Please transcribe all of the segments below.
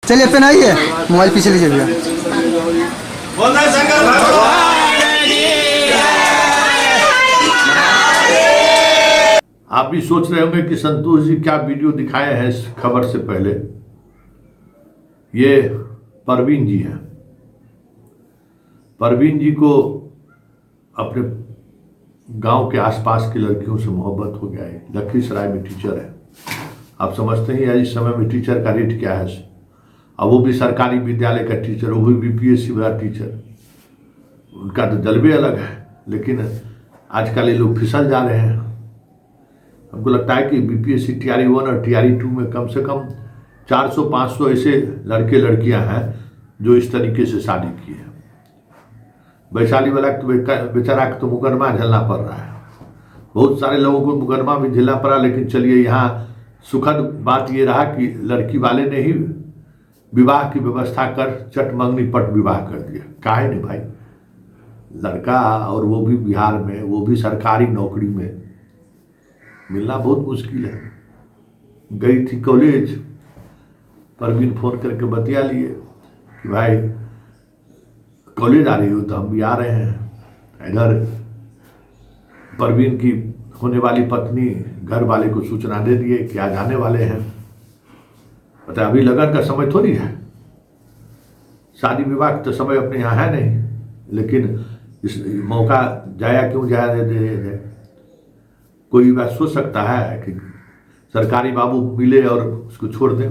चलिए पहनाइए, मोबाइल पीछे लीजिए भैया। आप भी सोच रहे होंगे कि संतोष जी क्या वीडियो दिखाए हैं इस खबर से पहले। ये परवीन जी हैं। परवीन जी को अपने गांव के आसपास की लड़कियों से मोहब्बत हो गया है। लखीसराय में टीचर है। आप समझते हैं इस समय में टीचर का रेट क्या है। अब वो भी सरकारी विद्यालय का टीचर, वो भी बीपीएससी वाला टीचर। उनका तो जलवे अलग है, लेकिन आजकल ये लोग फिसल जा रहे हैं। हमको लगता है कि बीपीएससी टीआरई 1 और टीआरई 2 में कम से कम 400-500 ऐसे लड़के लड़कियां हैं जो इस तरीके से शादी की है। वैशाली वाला तो बेचारा तो मुकदमा झेलना पड़ रहा है। बहुत सारे लोगों को मुकदमा भी झेलना पड़ा, लेकिन चलिए यहाँ सुखद बात ये रहा कि लड़की वाले ने ही विवाह की व्यवस्था कर चटमंगनी पट विवाह कर दिया। काहे नहीं भाई, लड़का और वो भी बिहार में, वो भी सरकारी नौकरी में, मिलना बहुत मुश्किल है। गई थी कॉलेज, परवीन फोन करके बतिया लिए कि भाई कॉलेज आ रही हो तो हम भी आ रहे हैं। इधर परवीन की होने वाली पत्नी घर वाले को सूचना दे दिए कि आज आने वाले हैं। पता अभी लगन का समय थोड़ी है, शादी विवाह का तो समय अपने यहाँ है नहीं, लेकिन इस मौका जाया क्यों जाया दे। कोई बात सोच सकता है कि सरकारी बाबू मिले और उसको छोड़ दें।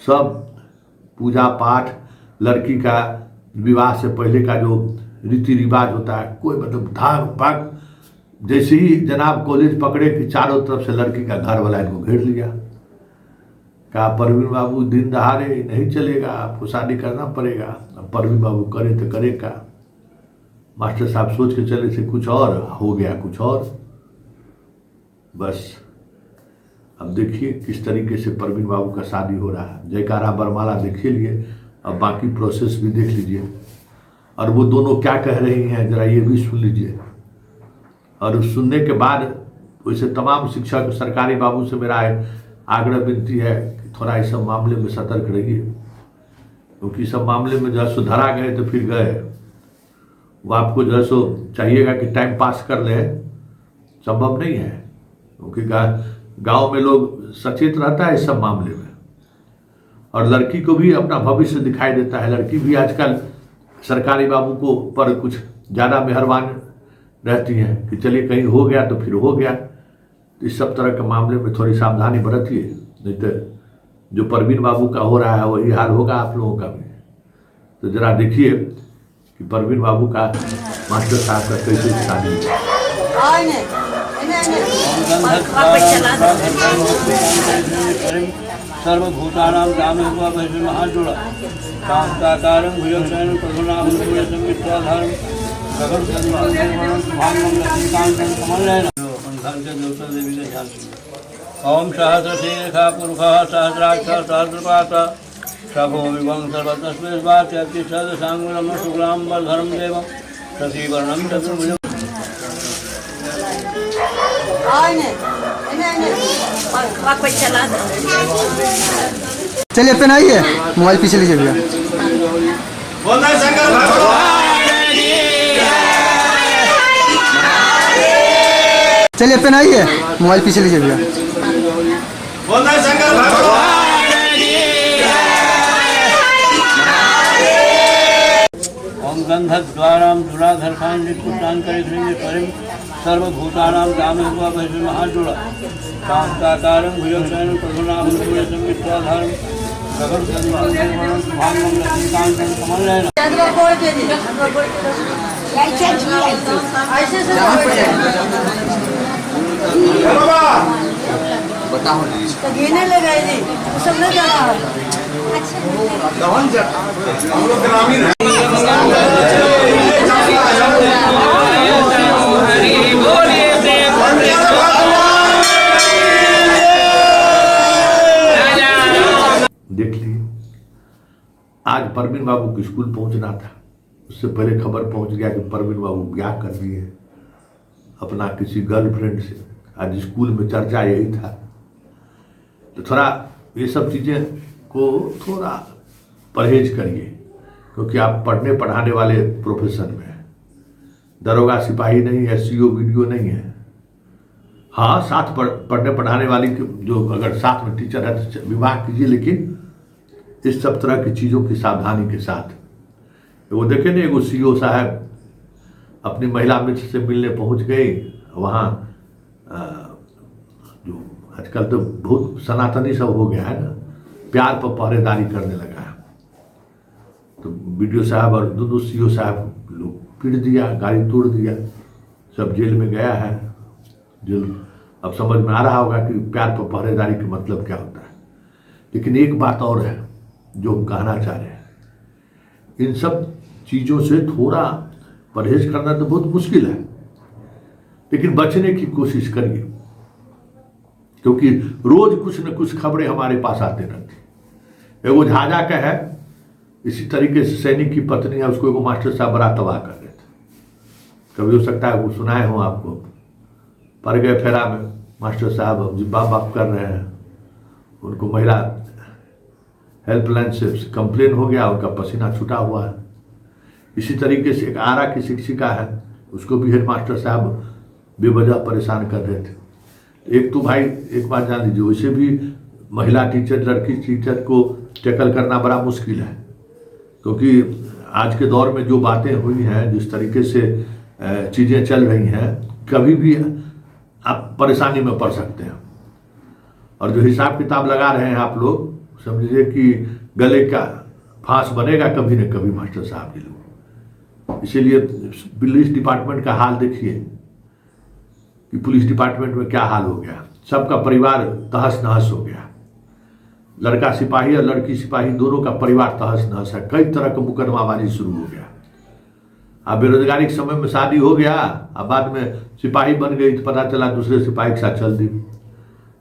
सब पूजा पाठ, लड़की का विवाह से पहले का जो रीति रिवाज होता है, कोई मतलब धाक पाक, जैसे ही जनाब कॉलेज पकड़े कि चारों तरफ से लड़की का घर वाला इनको घेर लिया। कहा परवीन बाबू दिन दहाड़े नहीं चलेगा, आपको शादी करना पड़ेगा। अब परवीन बाबू करे तो करे क्या। मास्टर साहब सोच के चले थे कुछ और, हो गया कुछ और। बस अब देखिए किस तरीके से परवीन बाबू का शादी हो रहा है। जयकारा बरमाला देखिए लिए, अब बाकी प्रोसेस भी देख लीजिए। और वो दोनों क्या कह रही हैं जरा ये भी सुन लीजिए। और उस सुनने के बाद वैसे तमाम शिक्षक सरकारी बाबू से मेरा आग्रह विनती है कि थोड़ा इस सब मामले में सतर्क रहिए, क्योंकि सब मामले में जो सो धरा गए तो फिर गए। वो आपको जो सो चाहिएगा कि टाइम पास कर ले, संभव नहीं है, क्योंकि गांव में लोग सचेत रहता है इस सब मामले में। और लड़की को भी अपना भविष्य दिखाई देता है। लड़की भी आजकल सरकारी बाबू को पर कुछ ज़्यादा मेहरबान रहती हैं कि चलिए कहीं हो गया तो फिर हो गया। इस सब तरह के मामले में थोड़ी सावधानी बरतिए, नहीं तो जो परवीन बाबू का हो रहा है वही हाल होगा आप लोगों का भी। तो जरा देखिए कि परवीन बाबू का मास्टर साहब का कैसे शादी सर्वभूतानां दानव महाजुड़ा कांताकारं भुजगशयनं प्रभुनाभं संवित्ताधारं गगन भांगं लक्ष्मीकान्तं कमलनयनं देवी ओम सहस्रशीर्षा पुरुषः सहस्राक्ष सहस्रपात शभो विभं सर्वतस्मै स्वात्यक्ति सदसाङ्गुलं शुक्लाम्बरधरं देवं शशिवर्णं चतुर्भुजं। चलिए पहनाइए, मोबाइल पीछे लीजिए भैया। चलिए पहनाइए, मोबाइल पीछे लीजिए भैया। ओम गंधद्वारां दुराधर्षान्निष्कुष्टान्तरिक्षं सर्वभूतानां दानव महाजुड़ा कांताकारं भुजगशयनं प्रभुनाभं संवित्ताधारं गगन भांगं लक्ष्मीकान्तं कमलनयनं। बताओ तो घेने लगा जी, सब नहीं जाना है। हम लोग ग्रामीण हैं। देख ली, आज परवीन बाबू को स्कूल पहुंचना था, उससे पहले खबर पहुंच गया कि परवीन बाबू ब्याह कर दिए अपना किसी गर्लफ्रेंड से। आज स्कूल में चर्चा यही था। तो थोड़ा ये सब चीज़ें को थोड़ा परहेज करिए, क्योंकि आप पढ़ने पढ़ाने वाले प्रोफेशन में हैं। दरोगा सिपाही नहीं है, SCO BDO नहीं है। हाँ, साथ पढ़ने पढ़ाने वाली जो अगर साथ में टीचर है तो विवाह कीजिए, लेकिन इस सब तरह की चीज़ों की सावधानी के साथ। वो देखे ना, एगो CO साहब अपनी महिला मित्र से मिलने पहुंच गए, वहाँ जो आजकल तो बहुत सनातनी सब हो गया है ना, प्यार पर पहरेदारी करने लगा है। तो BDO साहब और दोनों CO साहब लोग पीट दिया, गाड़ी तोड़ दिया, सब जेल में गया है। जेल अब समझ में आ रहा होगा कि प्यार पर पहरेदारी का मतलब क्या होता है। लेकिन एक बात और है जो हम कहना चाह रहे हैं, इन सब चीज़ों से थोड़ा परहेज करना तो बहुत मुश्किल है, लेकिन बचने की कोशिश करिए, क्योंकि रोज कुछ न कुछ खबरें हमारे पास आते रहती। एगो झाझा का है, इसी तरीके से सैनिक की पत्नी है, उसको एगो मास्टर साहब बड़ा तबाह कर रहे थे। कभी हो सकता है वो सुनाए हो आपको, पड़ गए फेरा में, मास्टर साहब जिब्बा बाप कर रहे हैं, उनको महिला हेल्पलाइन से कंप्लेन हो गया, उनका पसीना छूटा हुआ है। इसी तरीके से एक आरा की शिक्षिका है, उसको भी हेड मास्टर साहब बेवजह परेशान कर रहे थे। एक तो भाई एक बात जान लीजिए, वैसे भी महिला टीचर, लड़की टीचर को टैकल करना बड़ा मुश्किल है, क्योंकि आज के दौर में जो बातें हुई हैं, जिस तरीके से चीज़ें चल रही हैं, कभी भी आप परेशानी में पड़ सकते हैं। और जो हिसाब किताब लगा रहे हैं आप लोग, समझिए कि गले का फांस बनेगा कभी न कभी मास्टर साहब जी लोग। इसीलिए पुलिस डिपार्टमेंट का हाल देखिए कि पुलिस डिपार्टमेंट में क्या हाल हो गया, सबका परिवार तहस नहस हो गया। लड़का सिपाही और लड़की सिपाही दोनों का परिवार तहस नहस है। कई तरह का मुकदमाबाजी शुरू हो गया। अब बेरोजगारी के समय में शादी हो गया, अब बाद में सिपाही बन गई तो पता चला दूसरे सिपाही के साथ चल दी।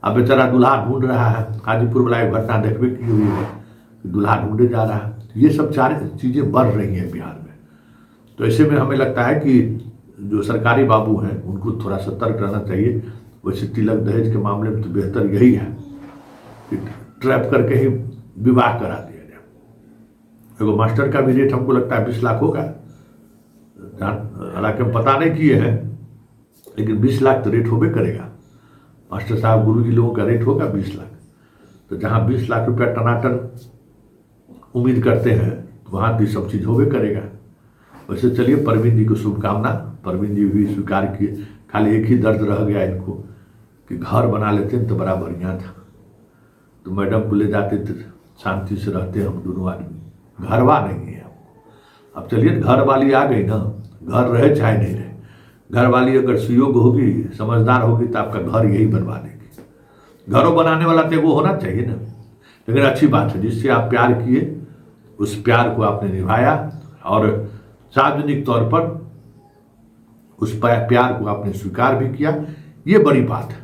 अब बेचारा दूल्हा ढूंढ रहा है। हाजीपुर वाला एक घटना देखबे की हुई है, दूल्हा ढूंढे जा रहा है। ये सब सारी चीज़ें बढ़ रही हैं बिहार में। तो ऐसे में हमें लगता है कि जो सरकारी बाबू हैं उनको थोड़ा सतर्क रहना चाहिए। वैसे तिलक दहेज के मामले में तो बेहतर यही है कि ट्रैप करके ही विवाह करा दिया जाए। एगो मास्टर का भी रेट हमको लगता है 20 लाख होगा, हालांकि हम पता नहीं किए हैं, लेकिन 20 लाख तो रेट होबे करेगा। मास्टर साहब गुरुजी लोगों का रेट होगा 20 लाख। तो जहाँ 20 लाख रुपया टनाटन उम्मीद करते हैं, तो वहाँ तो सब चीज़ होबे करेगा। वैसे चलिए, परवीन जी को शुभकामना। परवीन जी भी स्वीकार किए। खाली एक ही दर्द रह गया इनको कि घर बना लेते हैं तो बड़ा बढ़िया था, तो मैडम को ले जाते थे, शांति से रहते हम दोनों आदमी। घरवा नहीं है अब चलिए, घर वाली आ गई ना, घर रहे चाहे नहीं रहे, घर वाली अगर सुयोग होगी, समझदार होगी, तो आपका घर यही बनवा देगी। घरों बनाने वाला तो वो होना चाहिए ना। लेकिन अच्छी बात है, जिससे आप प्यार किए उस प्यार को आपने निभाया और सार्वजनिक तौर पर उस प्यार को आपने स्वीकार भी किया, ये बड़ी बात है।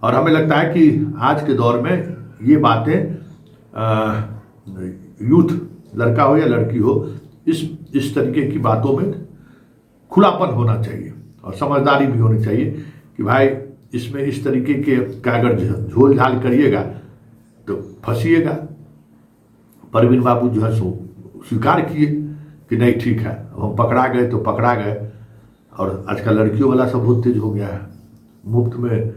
और हमें लगता है कि आज के दौर में ये बातें यूथ, लड़का हो या लड़की हो, इस तरीके की बातों में खुलापन होना चाहिए और समझदारी भी होनी चाहिए कि भाई इसमें इस तरीके के का अगर झोल झाल करिएगा तो फंसिएगा। परवीन बाबू जो है सो स्वीकार किए कि नहीं ठीक है, अब हम पकड़ा गए तो पकड़ा गए। और आजकल लड़कियों वाला सब बहुत तेज हो गया है, मुफ्त में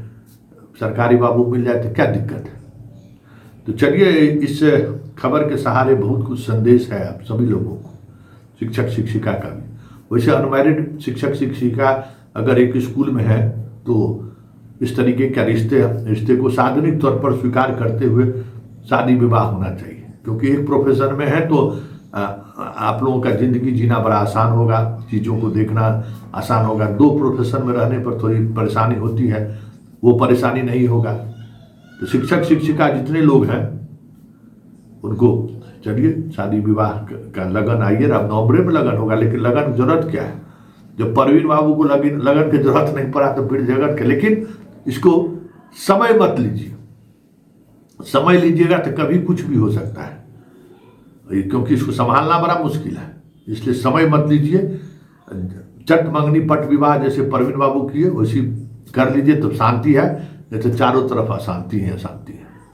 सरकारी बाबू मिल जाए तो क्या दिक्कत है। तो चलिए, इस खबर के सहारे बहुत कुछ संदेश है आप सभी लोगों को, शिक्षक शिक्षिका का भी। वैसे अनमैरिड शिक्षक शिक्षिका अगर एक स्कूल में है तो इस तरीके का रिश्ते को सार्वजनिक तौर पर स्वीकार करते हुए शादी विवाह होना चाहिए, क्योंकि एक प्रोफेशन में है तो आप लोगों का ज़िंदगी जीना बड़ा आसान होगा, चीज़ों को देखना आसान होगा। दो प्रोफेशन में रहने पर थोड़ी परेशानी होती है, वो परेशानी नहीं होगा। तो शिक्षक शिक्षिका जितने लोग हैं उनको चलिए शादी विवाह का लगन आइए। अब नवंबर में लगन होगा, लेकिन लगन जरूरत क्या है? जब परवीन बाबू को लगन की जरूरत नहीं पड़ा तो फिर जगत के। लेकिन इसको समय मत लीजिए, समय लीजिएगा तो कभी कुछ भी हो सकता है, क्योंकि इसको संभालना बड़ा मुश्किल है। इसलिए समय मत लीजिए। चट मंगनी पट विवाह जैसे परवीन बाबू किए वैसी कर लीजिए तो शांति है, नहीं तो चारों तरफ अशांति है, अशांति है।